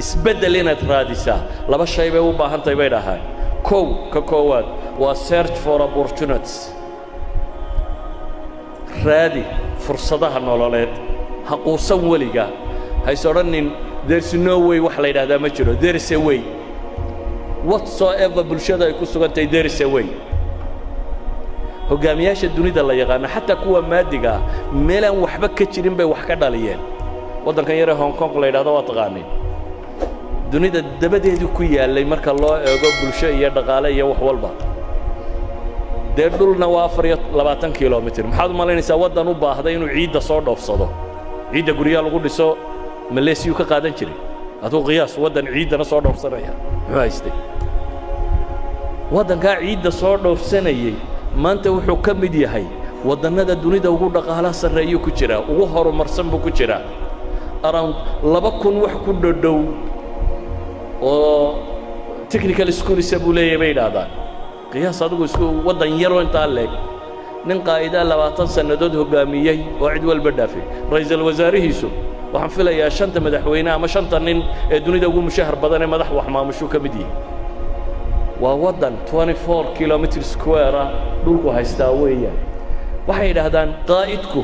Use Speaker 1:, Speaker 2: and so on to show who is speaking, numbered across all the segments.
Speaker 1: isbeddel inaad raadisaa laba shay bay u baahan tahay bay dhahaan kow ka koowaad waa search for opportunities raadi fursadaha nololeed ha quusan weliga hays odhanin there's no way wax la yidhaahdaa ma jiro there is a way whatsoever bulshada ay ku sugan tahay there is a way hogaamiyaasha dunida la yaqaano xataa kuwa maadiga ah meelaan waxba ka jirin bay wax ka dhaliyeen waddankan yare Hong Kong la yidhaahdo waa taqaaniin dunida dabadeedu ku yaalay marka loo eego bulsho iyo dhaqaale iyo wax walba dee dhulna waa 24 kilomitir maxaad u malaynaysaa waddan u baahday inuu ciidda soo dhoofsado ciidda guryaha lagu dhiso Malaysia ka qaadan jiray aduu qiyaas waddan ciidana soo dhoofsanaya muxuu haystay waddanka ciidda soo dhoofsanayay maanta wuxuu ka mid yahay wadannada dunida ugu dhaqaalaha sarreeyo ku jira ugu horumarsan buu ku jira around 2000 wax ku dhow oo technical school isagu leeyahay bay yiraahdaan qiyaas adigu isku waddan yar oo inta leeg nin qaayida 20 sanadood hogaamiyay oo cid walba dhaafay ra'iisul wasaarihiisu waxaan filayaa shanta madaxweyne ama shanta nin ee dunida ugu mushahar badan ee madax wax maamusho ka mid yahay waa waddan 24 kilometer square dhulku haystaa weeyaan waxay yiraahdaan qaa'idku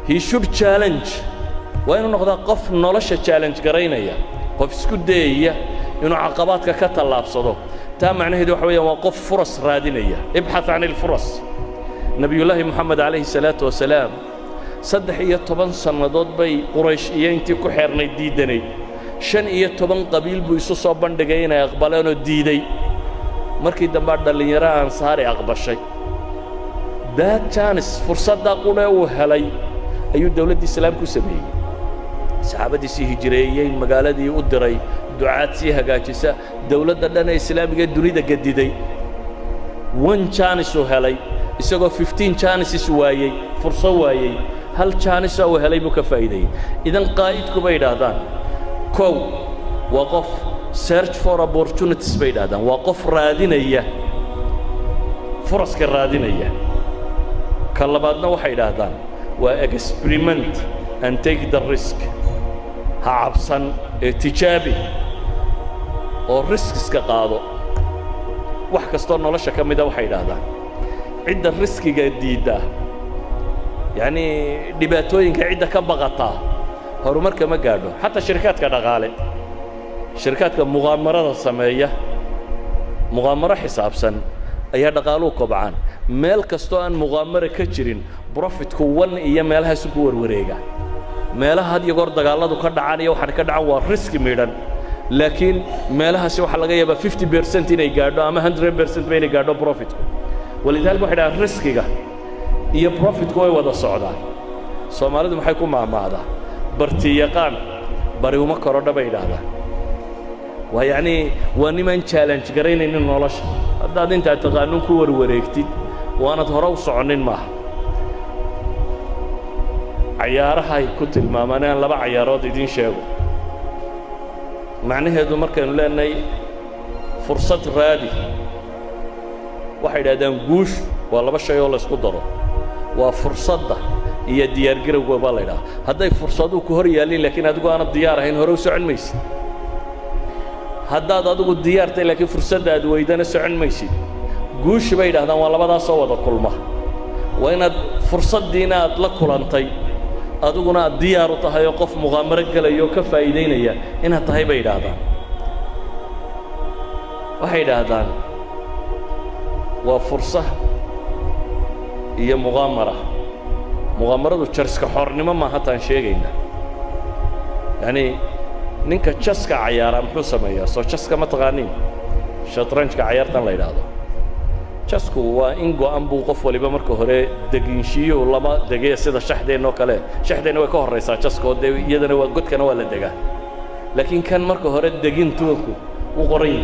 Speaker 1: he should challenge waa inuu noqdaa qof nolosha challenge garaynaya qof isku dayaya inuu caqabaadka ka tallaabsado taa macnaheedu waxa weeyaan waa qof furas raadinaya ibxath can alfuras nabiyullaahi maxamed calayhi salaatu wasalaam 13 sannadood bay quraysh iyo intii ku xeernay diidanay 15 qabiil buu isu soo bandhigay inay aqbaleen oo diiday markii dambe dhalinyaro ansaari aqbashay that chance fursadda qule uu helay ayuu dawladda islaamku sameeyay saxaabadiisii hijreeyay magaaladii u diray ducaad si hagaajisa dawladda dhan ee islaamiga dunida gadiday one chance uu helay isagoo 15 chances waayay fursad waayay hal chance uu helay buu ka faa'iiday idan qaa'idku bay yiraahdaan kow waa qof search for opportunities bay yiraahdaan waa qof raadinaya furaska raadinaya ka labaadna waxay yiraahdaan waa experiment and take the risk ha cabsan ee tijaabi oo riskiska qaado wax kastoo nolosha ka mid ah waxay yiraahdaan cidda riskiga diida yani dhibaatooyinka cidda ka baqata horumarka ma gaadho xataa shirkadka dhaqaale shirkadka muqaamarada sameeya muqaamaro xisaabsan ayaa dhaqaaluhu kobcaan meel kastoo aan muqaamaro ka jirin profitku 1 iyo meelahaas ku warwareega meelaha had iyo goor dagaaladu ka dhacaan iyo waxa ka dhacan waa risk midhan laakiin meelahaas waxa laga yaabaa 50% inay gaadho ama 100% inay gaadho profitku walidaalku waxa dhaca riskiga iyo profitku way wada socdaan Soomaalidu maxay ku maamaadaa barti yaqaan bari uma korodha bay yiraahdaan waa yani waa niman challenge garaynayna nolosha haddaad inta taqaanun ku warwareegtid waanad hore u soconin maaha ciyaaraha ay ku tilmaamaan laba ciyaarood idin sheego macnaheedu markaan leenahay fursad raadi waxay yiraahdaan guush waa laba shay oo la isku daro waa fursadda iyo diyaar garowga baa la yiraahdaa hadday fursadu ku hor yaalin laakiin adigu aan diyaar ahayn hore u socon maysid haddaad adigu diyaartay laakiin fursadda aad weydana socon maysid guush bay yiraahdaan waa labadaas oo wada kulma waa inaad fursaddiina aad la kulantay adiguna aad diyaar u tahay oo qof muqaamaro galayo ka faa'iideynaya inaad tahay bay yiraahdaan waxay yiraahdaan waa fursad iyo muqaamara muqaamaradu jarska xornimo ma hataan sheegayna yani ninka jaska ciyaara muxuu sameeyaa soo jaska ma taqaanin shatranjka ciyaartan la yiraahdo jasku waa in go'an buu qof waliba marka hore deginshiyo lama degay sida shaxdeen oo kale shaxdeen way ka horeysaa jaskoo iyadana waa godkana waa la degaa laakiin kan marka hore degintuuku uu qoray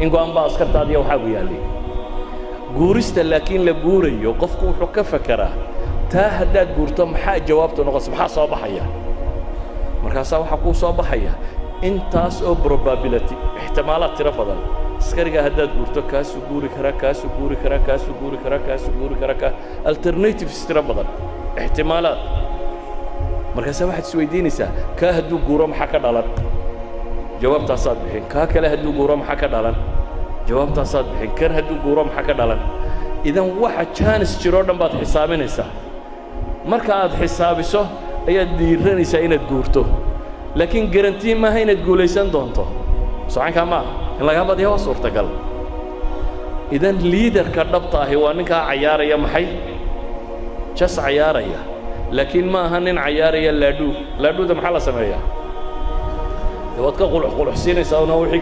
Speaker 1: in go'an baa askartaadii waxa uu yaalay guurista laakiin la guurayo qofku wuxuu ka fakaraa taa haddaad guurto maxaa jawaabtu noqonaysa maxaa soo baxaya markaas waxa ku soo baxaya intaas oo probability ihtimaalaad tira badan askariga haddaad guurto kaasu guuri kara kaasu guuri kara kaasu guuri kara kaasu guuri kara ka alternatives tira badan ihtimaalaad markaas waxaad isweydiinaysaa ka hadduu guuro maxaa ka dhalan jawaabtaasaad bixin kaa kale hadduu guuro maxaa ka dhalan jawaabtaasaad bixin kan hadduu guuro maxaa ka dhalan idan waxa jaanis jiroo dhan baad xisaabinaysaa marka aad xisaabiso ayaad dhiiranaysaa inaad guurto laakiin garantii maaha inaad guulaysan doonto socankaa maaha in lagaa badiya waa suurtagal idan liidarka dhabta ahi waa ninkaa cayaaraya maxay jas cayaaraya laakiin ma aha nin cayaaraya laadhuu laadhuuda maxaa la sameeyaa dee waad ka qulux quluxsiinaysaa una wixii